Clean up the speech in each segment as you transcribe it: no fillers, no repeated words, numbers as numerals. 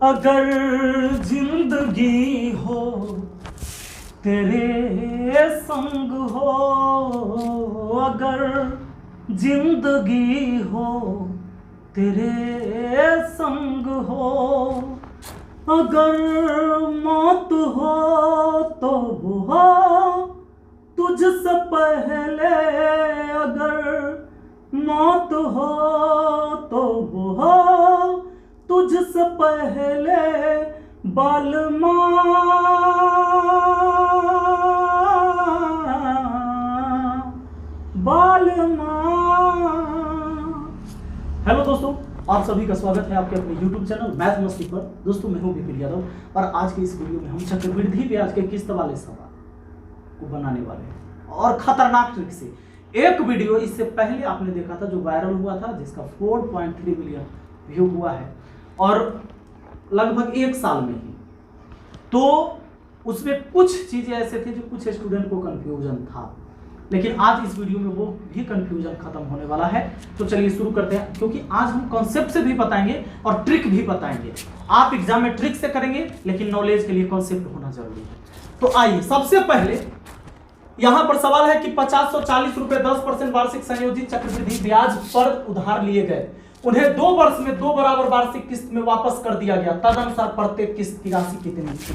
अगर जिंदगी हो तेरे संग हो, अगर जिंदगी हो तेरे संग हो, अगर मौत हो तो वो हो तुझसे पहले, अगर मौत हो तो वो हो तुझसे पहले, बालमा बालमा। हेलो दोस्तों, आप सभी का स्वागत है आपके अपने YouTube चैनल मैथ मस्ती पर। दोस्तों मैं हूं विपिन यादव और आज के इस वीडियो में हम चक्रवृद्धि ब्याज के किस्त वाले सवाल को बनाने वाले हैं और खतरनाक ट्रिक से। एक वीडियो इससे पहले आपने देखा था जो वायरल हुआ था, जिसका 4.3 मिलियन व्यू हुआ है और लगभग एक साल में ही। तो उसमें कुछ चीजें ऐसे थे जो कुछ स्टूडेंट को कंफ्यूजन था, लेकिन आज इस वीडियो में वो भी कंफ्यूजन खत्म होने वाला है। तो चलिए शुरू करते हैं, क्योंकि आज हम कॉन्सेप्ट से भी बताएंगे और ट्रिक भी बताएंगे। आप एग्जाम में ट्रिक से करेंगे, लेकिन नॉलेज के लिए कॉन्सेप्ट होना जरूरी है। तो आइए, सबसे पहले यहां पर सवाल है कि 5040 रुपए 10% वार्षिक संयोजित चक्रवृद्धि ब्याज पर उधार लिए गए, उन्हें 2 वर्ष में 2 बराबर वार्षिक किस्त में वापस कर दिया गया। तदनुसार प्रत्येक किस्त की राशि कितनी थी?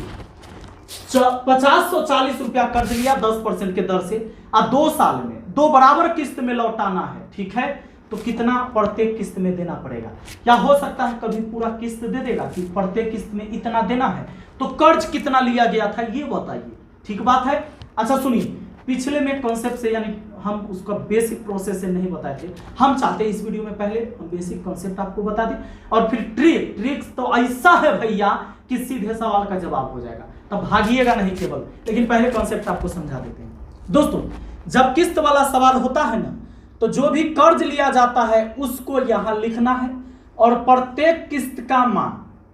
5040 रुपया कर्ज लिया 10% के दर से और 2 साल में 2 बराबर किस्त में लौटाना है, ठीक है? तो कितना प्रत्येक किस्त में देना पड़ेगा? क्या हो सकता है कभी पूरा किस्त दे देगा कि प्रत्येक किस्त में इतना देना है? तो कर्ज कितना लिया गया था ये बताइए, ठीक बात है? अच्छा सुनिए, पिछले में कॉन्सेप्ट से यानी हम उसका बेसिक प्रोसेस से नहीं बताए थे। हम चाहते हैं इस वीडियो में पहले हम बेसिक कॉन्सेप्ट आपको बता दें और फिर ट्रिक्स तो ऐसा है भैया कि सीधे सवाल का जवाब हो जाएगा, तब भागिएगा नहीं केवल। लेकिन पहले कॉन्सेप्ट आपको समझा देते हैं। दोस्तों, जब किस्त वाला सवाल होता है ना, तो जो भी कर्ज लिया जाता है उसको यहां लिखना है और प्रत्येक किस्त का मान,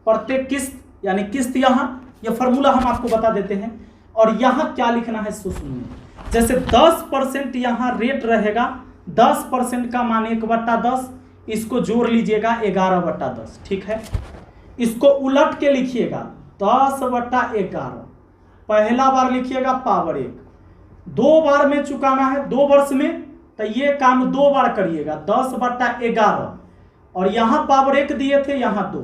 प्रत्येक किस्त यानी किस्त यहां, यह फॉर्मूला हम आपको बता देते हैं। और यहां क्या लिखना है सो सुनिए। जैसे 10% यहां रेट रहेगा, 10% का मान 1/10, इसको जोड़ लीजिएगा 11/10, ठीक है? इसको उलट के लिखिएगा 10/11, पहला बार लिखिएगा पावर 1, 2 बार में चुकाना है 2 वर्ष में, तो ये काम 2 बार करिएगा 10/11 और यहां पावर 1 दिए थे, यहां 2।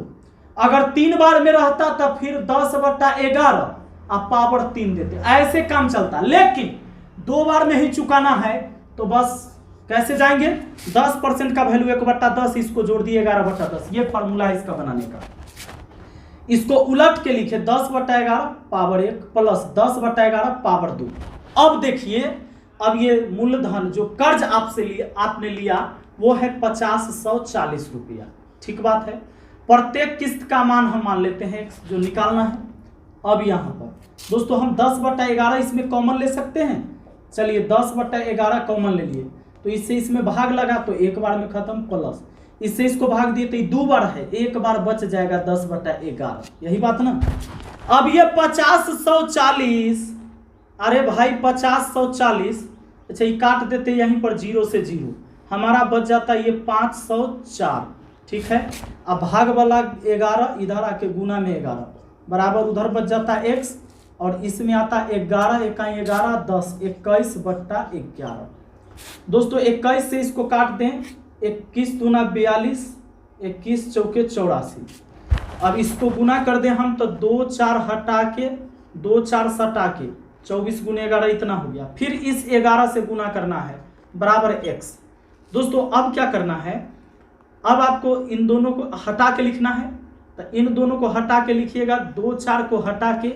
अगर 3 बार में रहता तो फिर 10/11 आप पावर 3 देते, ऐसे काम चलता। लेकिन 2 बार में ही चुकाना है तो बस कैसे जाएंगे? 10% का वैल्यू 1/10, इसको जोड़ दिए 11/10, ये फॉर्मूला है इसका बनाने का। इसको उलट के लिखे 10/11 पावर 1 प्लस 10/11 पावर 2। अब देखिए, अब ये मूलधन जो कर्ज आपने लिया वो है 5040 रुपया, ठीक बात है? प्रत्येक किस्त का मान हम मान लेते हैं जो निकालना है। अब यहां पर दोस्तों हम 10/11 इसमें कॉमन ले सकते हैं। चलिए 10/11 कॉमन ले लिए, तो इससे इसमें भाग लगा तो एक बार में खत्म, प्लस इससे इसको भाग दिए तो ये 2 बार है, एक बार बच जाएगा 10/11, यही बात ना? अब ये 5040, अरे भाई 5040, अच्छा ये काट देते यहीं पर 0 से 0, हमारा बच जाता है ये 504, ठीक है? अब भाग वाला 11 इधर आके गुना में 11 बराबर उधर बच जाता है x, और इसमें आता है 11 एकाई 11 10 21/11। दोस्तों 21 से इसको काट दें, 21 दूना 42, 21 चौके 84। अब इसको गुना कर दें हम तो 2 4 हटा के 2 4 सटा के 24 गुने 11 इतना हो गया। फिर इस 11 से गुना करना है बराबर x। दोस्तों अब क्या करना है, अब आपको इन दोनों को हटा के लिखना है, तो इन दोनों को हटा के लिखिएगा, 2 4 को हटा के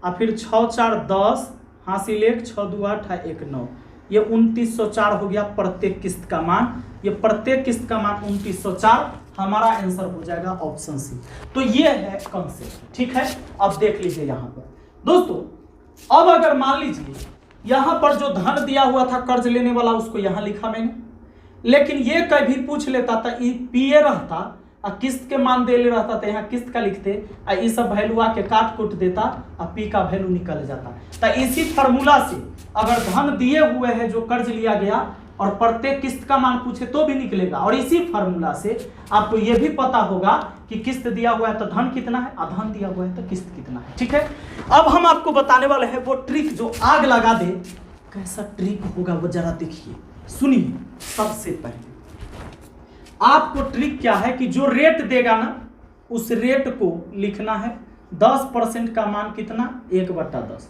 और फिर 6 4 10 हासिल 1 6 2 8 1 9, ये 2904 हो गया प्रत्येक किस्त का मान। ये प्रत्येक किस्त का मान 2904, हमारा आंसर हो जाएगा ऑप्शन सी। तो ये है कॉन्सेप्ट, ठीक है? अब देख लीजिए यहाँ पर दोस्तों, अब अगर मान लीजिए यहाँ पर जो धन दिया हुआ था कर्ज लेने वाला उसको यहाँ लिखा मैंने, लेकिन ये कभी पूछ लेता था पीए रहता और किस्त के मान दे ले रहता था, यहाँ किस्त का लिखते और ये सब वैल्यू आके काट कूट देता और पी का वैल्यू निकल जाता। तो इसी फार्मूला से अगर धन दिए हुए है जो कर्ज लिया गया और प्रत्येक किस्त का मान पूछे तो भी निकलेगा। और इसी फार्मूला से आपको यह भी पता होगा कि किस्त दिया हुआ है तो धन कितना है, अधन दिया हुआ है तो किस्त कितना है। ठीक है, अब हम आपको बताने वाले हैं वो ट्रिक जो आग लगा दे। कैसा ट्रिक होगा वो जरा देखिए, सुनिए। सबसे पहले आपको ट्रिक क्या है कि जो रेट देगा ना उस रेट को लिखना है। 10% का मान कितना, 1/10।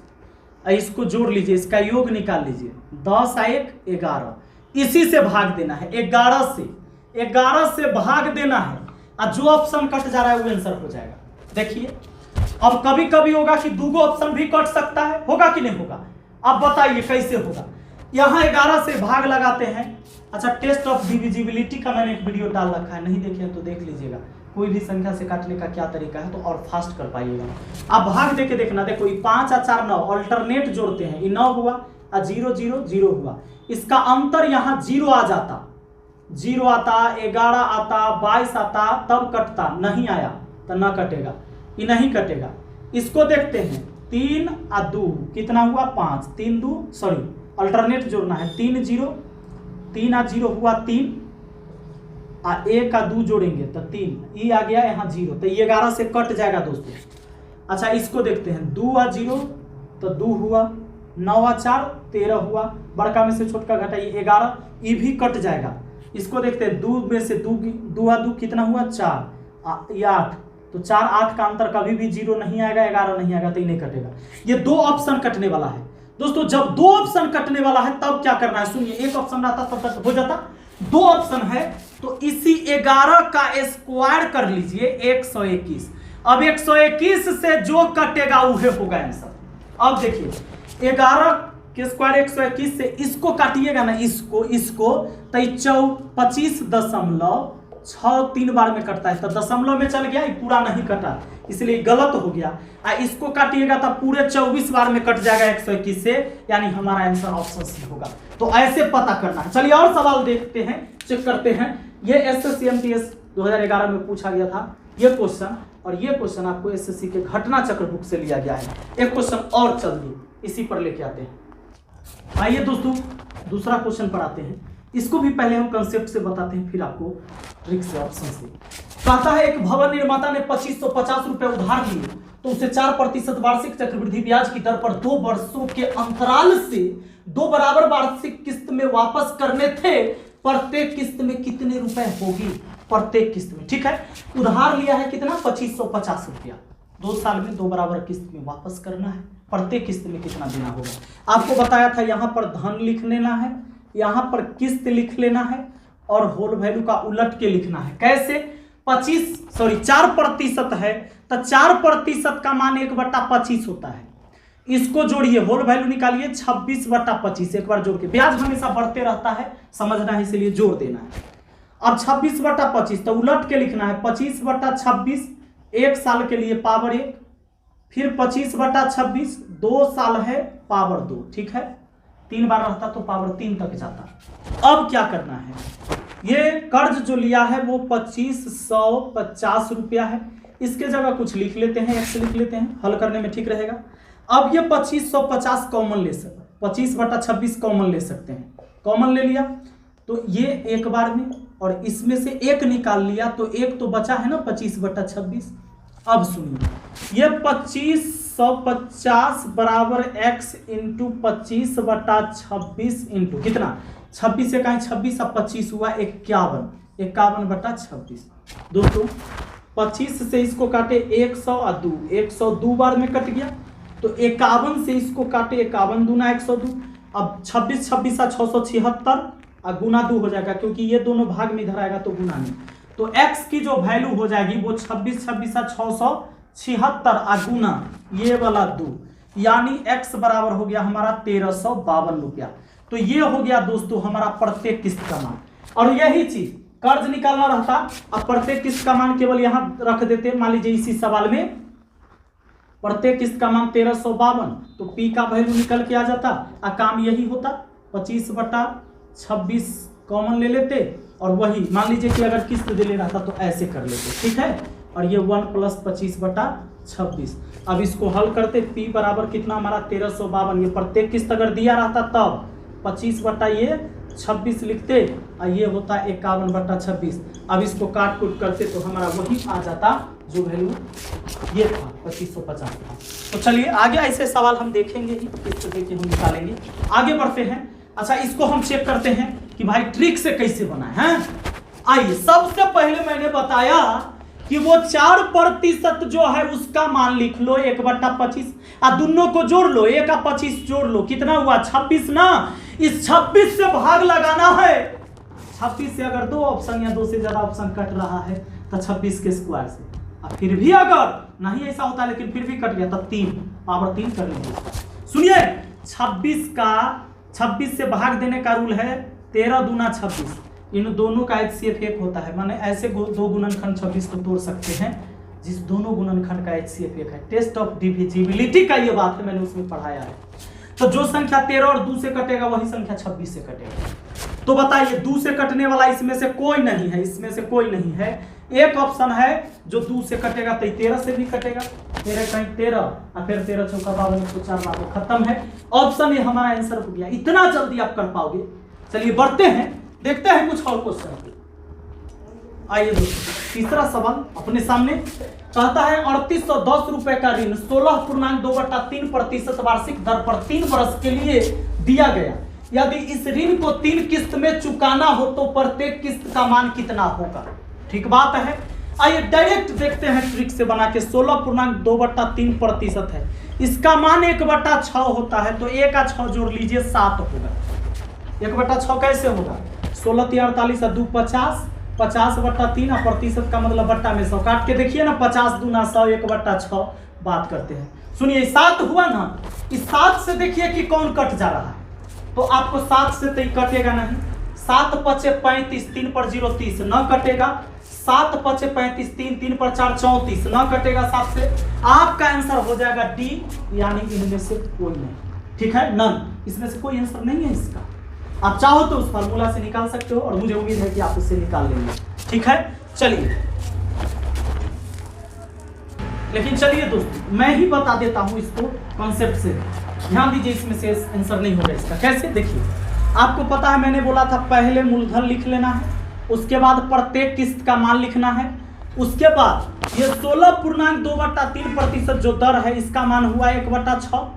इसको जोड़ लीजिए, इसका योग निकाल लीजिए। 10 आ 1 11, इसी से भाग देना है। 11 से भाग देना है और जो ऑप्शन कट जा रहा है वो आंसर हो जाएगा। देखिए अब कभी कभी होगा कि दूगो ऑप्शन भी कट सकता है, होगा कि नहीं होगा। अब बताइए कैसे होगा। यहाँ 11 से भाग लगाते हैं। अच्छा, टेस्ट ऑफ डिविजिबिलिटी का मैंने एक वीडियो डाल रखा है, नहीं देखे तो देख लीजिएगा। कोई भी संख्या से काटने का क्या तरीका है तो और फास्ट कर पाइएगा। आप भाग देके देखना, देखो 5 और 4 9 ऑल्टरनेट जोड़ते हैं, ये 9 हुआ और 0 0 0 हुआ। इसका अंतर यहाँ 0 आ जाता, 0 आता, 11 आता, 22 आता, तब कटता। नहीं आया तो ना कटेगा, ये नहीं कटेगा। इसको देखते हैं, 3 और 2 कितना हुआ, 5, 3 2 सॉरी अल्टरनेट जोड़ना है। 3 0 3 और 0 हुआ 3 और 1 का 2 जोड़ेंगे तो 3, ये आ गया यहाँ 0, तो ये 11 से कट जाएगा दोस्तों। अच्छा इसको देखते हैं, 2 और 0 तो 2 हुआ, 9 और 4 13 हुआ, बड़का में से छोटका घटाइए 11, ये भी कट जाएगा। इसको देखते हैं, 2 में से 2 और 2 कितना हुआ, 4 या 8, तो 4 8 का अंतर कभी भी 0 नहीं आएगा, 11 नहीं आएगा, तो ये नहीं कटेगा। ये 2 ऑप्शन कटने वाला है दोस्तों। जब 2 ऑप्शन कटने वाला है तब क्या करना है, सुनिए। एक ऑप्शन रहता तब तक हो जाता, 2 ऑप्शन है तो इसी 11 का स्क्वायर कर लीजिए, 121। अब 121 से जो कटेगा वह होगा आंसर। अब देखिए 11 के स्क्वायर 121 से इसको काटिएगा ना, इसको तो 25.6 3 बार में कटता है, तो दशमलव में चल गया, ये पूरा नहीं कटा, इसलिए गलत हो गया। इसको काटिएगा तो पूरे 24 बार में कट जाएगा 121 से, यानी हमारा आंसर ऑप्शन सी होगा। तो ऐसे पता करना है। चलिए और सवाल देखते हैं, चेक करते हैं। ये SSCMTS 2011 में पूछा गया था ये क्वेश्चन, और ये क्वेश्चन आपको SSC के घटना चक्र बुक से लिया गया है। एक क्वेश्चन और चलिए इसी पर लेके आते हैं। आइए दोस्तों दूसरा क्वेश्चन पर आते हैं। इसको भी पहले हम कंसेप्ट से बताते हैं, फिर आपको ट्रिक से, ऑप्शन से। कहता है एक भवन निर्माता ने 2550 रुपए उधार लिए, तो उसे 4% वार्षिक चक्रवृद्धि ब्याज की दर पर 2 वर्षों के अंतराल से 2 बराबर वार्षिक किस्त में वापस करने थे। प्रत्येक किस्त में कितने रुपए होगी, प्रत्येक किस्त में। ठीक है, उधार लिया है कितना, 2550 रुपया, 2 साल में 2 बराबर किस्त में वापस करना है। प्रत्येक किस्त में कितना देना होगा। आपको बताया था यहाँ पर धन लिख लेना है, यहाँ पर किस्त लिख लेना है, और होल वैल्यू का उलट के लिखना है। कैसे, 4% है तो 4% का मान 1/25 होता है। इसको जोड़िए, होल वैल्यू निकालिए, 26/25, एक बार जोड़ के। ब्याज हमेशा बढ़ते रहता है, समझना है, इसलिए जोड़ देना है। अब 26/25 तो उलट के लिखना है, 25/26, 1 साल के लिए पावर 1, फिर 25/26, 2 साल है पावर 2। ठीक है, 3 बार रहता तो पावर 3 तक जाता। अब क्या करना है, ये कर्ज जो लिया है वो 2550 रुपया है। इसके जगह कुछ लिख लेते हैं, x लिख लेते हैं, हल करने में ठीक रहेगा। अब ये 2550 कॉमन ले सकते, 25/26 कॉमन ले सकते हैं। कॉमन ले लिया तो ये एक बार में, और इसमें से 1 निकाल लिया तो 1 तो बचा है ना 25/26। अब सुनिए, ये 2550 बराबर x इंटू 25/26 इंटू कितना, 26 से कहीं 26 और 25 हुआ 51, 51/26। दोस्तों 25 से इसको काटे 102, 102 बार में कट गया, तो 51 से इसको काटे 51 दूना 102। अब 26 26 और 676 और गुना 2 हो जाएगा, क्योंकि ये दोनों भाग में इधर आएगा तो गुना नहीं। तो x की जो वैल्यू हो जाएगी वो 26 26 और 676 और गुना ये वाला 2, यानी x बराबर हो गया हमारा 1352 रुपया। तो ये हो गया दोस्तों हमारा प्रत्येक किस्त का मान। और यही चीज कर्ज निकालना रहता, अब प्रत्येक किस्त का मान केवल यहां रख देते। मान लीजिए इसी सवाल में प्रत्येक किस्त का मान 1352, तो p का वैल्यू निकल के आ जाता, काम यही होता। 25/26 कॉमन ले लेते, और वही मान लीजिए कि अगर किस्त दे ले रहा था तो ऐसे कर लेते। ठीक है, और ये 1 + 25/26। अब इसको हल करते, p बराबर कितना हमारा 1352, ये प्रत्येक किस्त अगर दिया रहता तब 25 बटा ये 26 लिखते और ये होता 51/26। अब इसको काट कूट करते तो हमारा वही आ जाता जो वैल्यू ये था 2550 था। तो चलिए आगे ऐसे सवाल हम देखेंगे ही, इस तरह के हम निकालेंगे। आगे बढ़ते हैं। अच्छा, इसको हम चेक करते हैं कि भाई ट्रिक से कैसे बनाए हैं। आइए, सबसे पहले मैंने बताया कि वो 4% जो है उसका मान लिख लो 1/25 और दोनों को जोड़ लो, 1 और 25 जोड़ लो, कितना हुआ 26 ना। इस 26 से भाग लगाना है। 26 से अगर 2 ऑप्शन या 2 से ज्यादा ऑप्शन कट रहा है तो 26 के स्क्वायर से, और फिर भी अगर नहीं ऐसा होता लेकिन फिर भी कट गया तब 3 पावर 3 कर लीजिए। सुनिए, 26 से भाग देने का रूल है 13 दूना 26। इन दोनों का HCF 1 होता है, माने ऐसे दो गुणनखंड 26 को तोड़ सकते हैं जिस दोनों गुणनखंड का HCF 1 है। टेस्ट ऑफ डिविजिबिलिटी का ये बात है, मैंने उसमें पढ़ाया है। तो जो संख्या 13 और 2 से कटेगा वही संख्या 26 से कटेगा। तो बताइए 2 से कटने वाला इसमें से कोई नहीं है, इसमें से कोई नहीं है। एक ऑप्शन है जो 2 से कटेगा तो 13 से भी कटेगा, 13 और फिर 13 चौका 52 104 बात खत्म है। ऑप्शन ये हमारा आंसर हो गया। इतना जल्दी आप कर पाओगे। चलिए बढ़ते हैं, देखते हैं कुछ और क्वेश्चन। आइए दोस्तों, तीसरा सवाल अपने सामने कहता है 3810 रुपए का ऋण 16.2/3% वार्षिक दर पर 3 वर्ष के लिए दिया गया। यदि इस ऋण को 3 किस्त में चुकाना हो तो प्रत्येक किस्त का मान कितना होगा। ठीक बात है। आइए डायरेक्ट देखते हैं ट्रिक से बना के। 16.2/3% है, इसका मान 1/6 होता है, तो 1 का 6 जोड़ लीजिए 7 होगा। 1/6 कैसे होगा? 16 × 48 और 2 50, 50/3 और प्रतिशत का मतलब बट्टा में 100 काट के देखिए ना, 50 दूना 100, 1/6 बात करते हैं। सुनिए 7 हुआ ना, इस 7 से देखिए कि कौन कट जा रहा है। तो आपको 7 से तो कटेगा नहीं। 7 × 5 = 35, 3 पर 0 30 न कटेगा। 7 × 5 = 35, 3 पर 4 34 न कटेगा 7 से। आपका आंसर हो जाएगा डी, यानी इनमें से कोई नहीं। ठीक है, नन, इसमें से कोई आंसर नहीं है इसका। आप चाहो तो उस फार्मूला से निकाल सकते हो और मुझे उम्मीद है कि आप उससे निकाल लेंगे। ठीक है, चलिए। लेकिन चलिए दोस्तों, मैं ही बता देता हूं इसको कॉन्सेप्ट से। ध्यान दीजिए, इसमें से आंसर नहीं होगा इसका। कैसे? देखिए, आपको पता है मैंने बोला था पहले मूलधन लिख लेना है, उसके बाद प्रत्येक किस्त का मान लिखना है, उसके बाद ये 16.2/3% जो दर है इसका मान हुआ 1/6।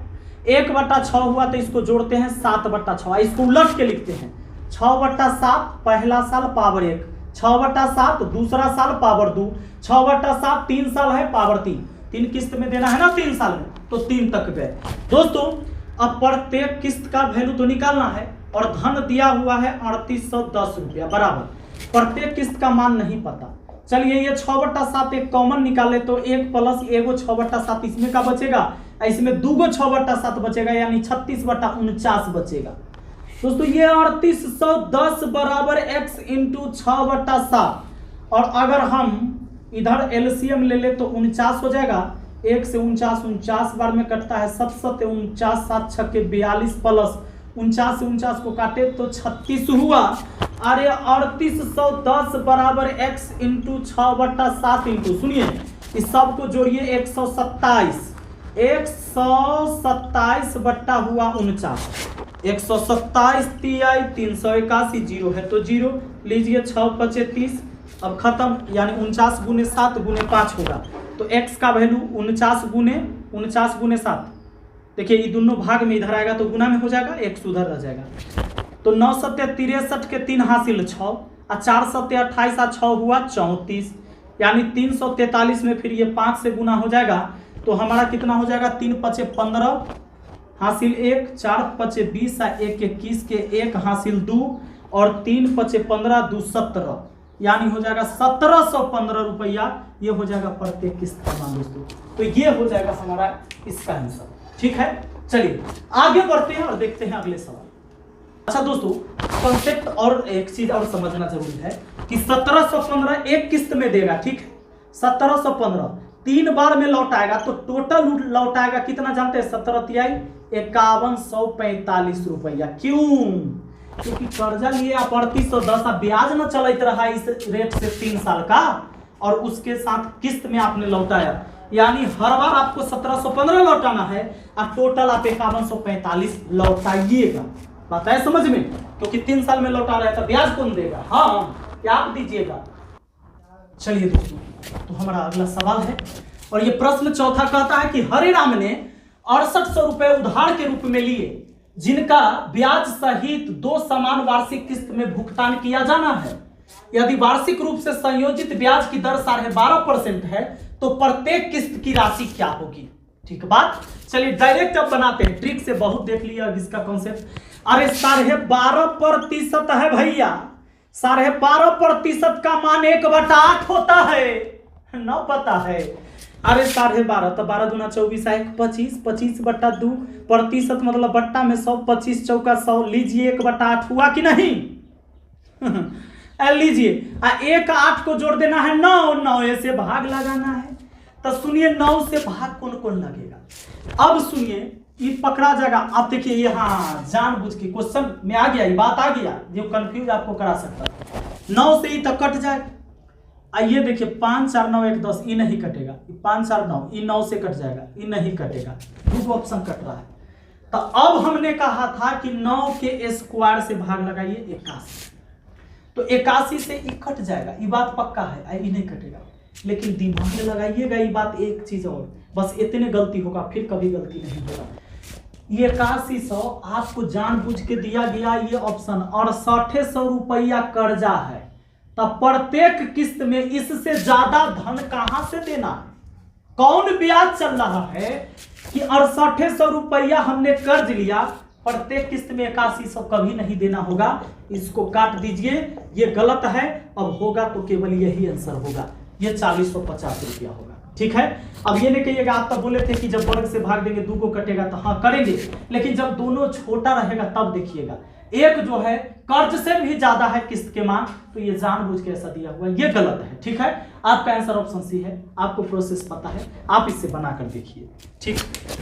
1/6 हुआ तो इसको जोड़ते हैं 7/6। इसको उलट के लिखते हैं 6/7 पहला साल पावर 1, 6/7 दूसरा साल पावर 2, 6/7 3 साल है पावर 3। 3 किस्त में देना है ना 3 साल में, तो 3 तक गए। दोस्तों अब प्रत्येक किस्त का वैल्यू तो निकालना है और धन दिया हुआ है 3810 रुपया बराबर। प्रत्येक किस्त का मान नहीं पता। चलिए ये 6/7 एक कॉमन निकाले तो 1 + 1 6/7 इसमें का बचेगा, इसमें 2 6/7 बचेगा, यानी 36/49 बचेगा। दोस्तों ये 3810 बराबर x × 6/7। और अगर हम इधर एलसीएम ले ले तो 49 हो जाएगा। 1 से 49 बार में कटता है, 7 7 49, 7 6 के 42 प्लस 49 से 49 को काटे तो 36 हुआ। अरे 3810 बराबर x × 6/7 इंटू, सुनिए इस सब को जोड़िए 127 बट्टा हुआ 49, 127 तिहाई 381 जीरो है तो जीरो लीजिए, 6 × 5 = 30। अब खत्म, यानी 49 × 7 × 5 होगा। तो x का वैल्यू 49 × 7, देखिए ये दोनों भाग में इधर आएगा तो गुना में हो जाएगा, x उधर रह जाएगा। तो 9 × 7 = 63 के 3 हासिल 6 और 4 × 7 = 28 और 6 हुआ 34, यानी 343 में फिर ये 5 से गुना हो जाएगा तो हमारा कितना हो जाएगा, 3 × 5 = 15 हासिल 1, 4 × 5 = 20 और 1 × 21 के 1 हासिल 2 और 3 × 5 = 15 2 17, यानी हो जाएगा 1715 रुपया। ये हो जाएगा प्रत्येक किस्त का मान दोस्तों। तो ये हो जाएगा हमारा इसका आंसर। ठीक है, चलिए आगे बढ़ते हैं और देखते हैं अगले सवाल। अच्छा दोस्तों, कॉन्सेप्ट और एक चीज और समझना जरूरी है कि 1715 एक किस्त में देगा। ठीक है, 1715 3 बार में लौटाएगा तो टोटल लौटाएगा कितना जानते हैं, 17 तिहाई 5145 रुपया। क्यों? क्योंकि कर्जा लिए आप 3810 ब्याज न चलत रहा इस रेट से 3 साल का, और उसके साथ किस्त में आपने लौटाया, यानी हर बार आपको 1715 लौटाना है और टोटल आप 5145 लौटाइएगा। बात है समझ में? क्योंकि 3 साल में लौटा रहा है तो ब्याज कौन देगा? हाँ, क्या आप दीजिएगा। चलिए दोस्तों, तो हमारा अगला सवाल है और ये प्रश्न चौथा कहता है कि हरे राम ने 6800 रुपए उधार के रूप में लिए, जिनका ब्याज सहित 2 समान वार्षिक किस्त में भुगतान किया जाना है। यदि वार्षिक रूप से संयोजित ब्याज की दर 12.5% है तो प्रत्येक किस्त की राशि क्या होगी? ठीक बात। चलिए डायरेक्ट अब बनाते हैं, ट्रिक से बहुत देख लिया इसका कॉन्सेप्ट। अरे 12.5% है भैया, 12.5% का मान 1/8 होता है, न पता है? अरे 12.5 तो 12 दूना 24 है 25, 25/2 प्रतिशत मतलब बट्टा में 100, 25 चौका 100, लीजिए 1/8 हुआ कि नहीं? लीजिए 1/8 को जोड़ देना है 9, 9 से भाग लगाना है। तो सुनिए 9 से भाग कौन कौन लगेगा? अब सुनिए ये पकड़ा जाएगा। आप देखिए ये, हाँ जानबूझ के क्वेश्चन में आ गया, ये बात आ गया जो कंफ्यूज आपको करा सकता है। 9 से ही तो कट जाएगा। आइए देखिए 5 4 9 1 10, ये नहीं कटेगा, 5 4 9, ये 9 से कट जाएगा, ये नहीं कटेगा, दो ऑप्शन कट रहा है। तो अब हमने कहा था कि 9 के स्क्वायर से भाग लगाइए 81, तो 81 से ये कट जाएगा, ये बात पक्का है, ये नहीं कटेगा। लेकिन दिमाग में लगाइएगा ये बात, एक चीज और, बस इतने गलती होगा, फिर कभी गलती नहीं होगा। ये 8100 आपको जानबूझ के दिया गया ये ऑप्शन, और 6800 रुपया कर्जा है, तब प्रत्येक किस्त में इससे ज्यादा धन कहां से देना है? कौन ब्याज चल रहा है कि 6800 रुपया हमने कर्ज लिया, प्रत्येक किस्त में 8100 कभी नहीं देना होगा। इसको काट दीजिए, ये गलत है। अब होगा तो केवल यही आंसर होगा, ये 4050 रुपया होगा। ठीक है, अब ये नहीं कहिएगा आप तो बोले थे कि जब वर्ग से भाग देंगे 2 को कटेगा, तो हाँ करेंगे, लेकिन जब दोनों छोटा रहेगा तब देखिएगा। एक जो है कर्ज से भी ज्यादा है किस्त के मान, तो ये जानबूझ के ऐसा दिया हुआ है, ये गलत है। ठीक है, आपका आंसर ऑप्शन सी है, आपको प्रोसेस पता है, आप इससे बनाकर देखिए। ठीक,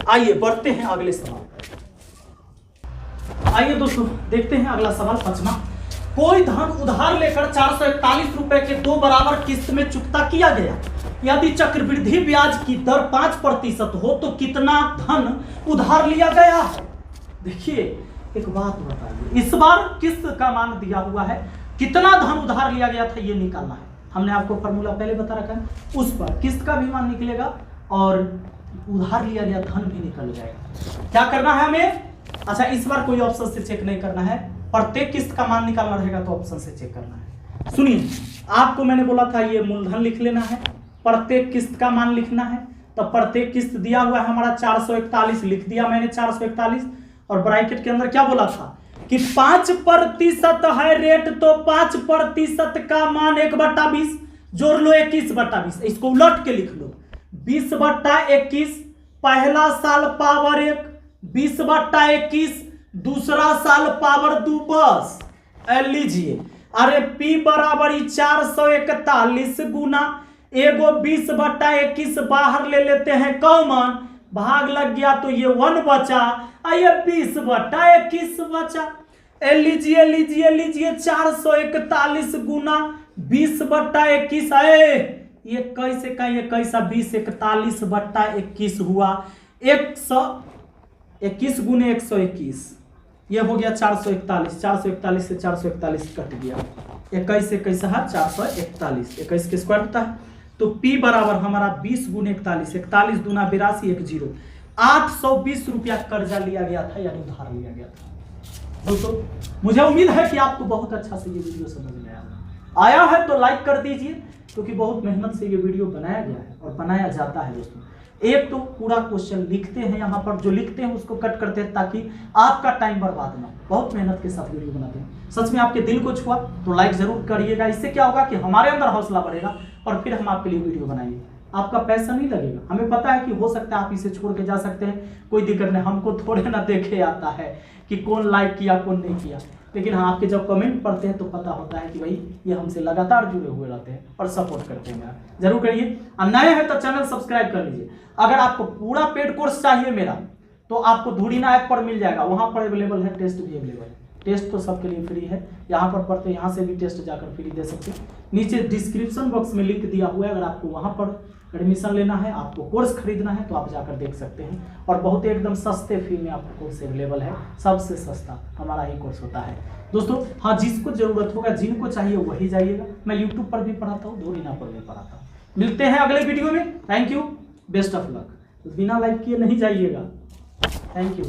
आइए बढ़ते हैं अगले सवाल। आइए दोस्तों देखते हैं अगला सवाल, 5वां। कोई धन उधार लेकर 441 रुपए के 2 बराबर किस्त में चुकता किया गया। यदि चक्रवृद्धि ब्याज की दर 5% हो तो कितना धन उधार लिया गया है? देखिए एक बात बताइए, इस बार किस्त का मान दिया हुआ है, कितना धन उधार लिया गया था ये निकालना है। हमने आपको फॉर्मूला पहले बता रखा है, उस पर किस्त का भी मान निकलेगा और उधार लिया गया धन भी निकल जाएगा। क्या करना है हमें? अच्छा, इस बार कोई ऑप्शन से चेक नहीं करना है, प्रत्येक किस्त का मान निकालना रहेगा तो ऑप्शन से चेक करना है। सुनिए, आपको मैंने बोला था ये मूलधन लिख लेना है, प्रत्येक किस्त का मान लिखना है। तो प्रत्येक किस्त दिया हुआ है हमारा 441, लिख दिया मैंने 441, और ब्रैकेट के अंदर क्या बोला था कि 5% है रेट, तो 5% का मान 1/20 जोड़ लो 21/20, इसको उलट के लिख लो 20/21, पहला साल पावर 1, 20/21 दूसरा साल पावर 2, बस लीजिए। अरे P बराबर 441 गुना एगो 20/21 बाहर ले लेते हैं कॉमन, भाग लग गया तो ये 1 बचा, ये 20/21 बचा। लीजिए लीजिए लीजिए 441 गुना 20/21, ये कैसे का ये कैसा 20 41/21 हुआ, 121 गुने 121, ये हो गया 441, 441 से 441 कट गया, 21 21 है 441, 21 के स्क्वायर होता है। तो P बराबर हमारा 20 गुने 41, 41 दूना 82, 10, 820 रुपया कर्जा लिया गया था, यानी उधार लिया गया था। दोस्तों मुझे उम्मीद है कि आपको बहुत अच्छा से ये वीडियो समझ में आया है, तो लाइक कर दीजिए, क्योंकि बहुत मेहनत से ये वीडियो बनाया गया है और बनाया जाता है। दोस्तों एक तो पूरा क्वेश्चन लिखते हैं, यहाँ पर जो लिखते हैं उसको कट करते हैं ताकि आपका टाइम बर्बाद ना हो, बहुत मेहनत के साथ वीडियो बनाते हैं। सच में आपके दिल को छुआ तो लाइक जरूर करिएगा, इससे क्या होगा कि हमारे अंदर हौसला बढ़ेगा और फिर हम आपके लिए वीडियो बनाएंगे। आपका पैसा नहीं लगेगा, हमें पता है कि हो सकता है आप इसे छोड़ के जा सकते हैं, कोई दिक्कत नहीं, हमको थोड़े ना देखे आता है कि कौन लाइक किया कौन नहीं किया, लेकिन हाँ आपके जब कमेंट पढ़ते हैं तो पता होता है कि भाई ये हमसे लगातार जुड़े हुए रहते हैं और सपोर्ट करते हैं। जरूर करिए, और नए हैं तो चैनल सब्सक्राइब कर लीजिए। अगर आपको पूरा पेड कोर्स चाहिए मेरा, तो आपको धुरीना ऐप पर मिल जाएगा, वहाँ पर अवेलेबल है, टेस्ट भी अवेलेबल है। टेस्ट तो सबके लिए फ्री है, यहाँ पर पढ़ते यहाँ से भी टेस्ट जाकर फ्री दे सकते हैं। नीचे डिस्क्रिप्शन बॉक्स में लिंक दिया हुआ है, अगर आपको वहाँ पर एडमिशन लेना है, आपको कोर्स खरीदना है तो आप जाकर देख सकते हैं, और बहुत एकदम सस्ते फी में आपको कोर्स अवेलेबल है, सबसे सस्ता हमारा ही कोर्स होता है दोस्तों। हाँ, जिसको जरूरत होगा, जिनको चाहिए वही जाइएगा। मैं यूट्यूब पर भी पढ़ाता हूँ, धोरीना पर भी पढ़ाता हूँ। मिलते हैं अगले वीडियो में। Thank you, best of luck. बिना लाइक किए नहीं जाइएगा। Thank you.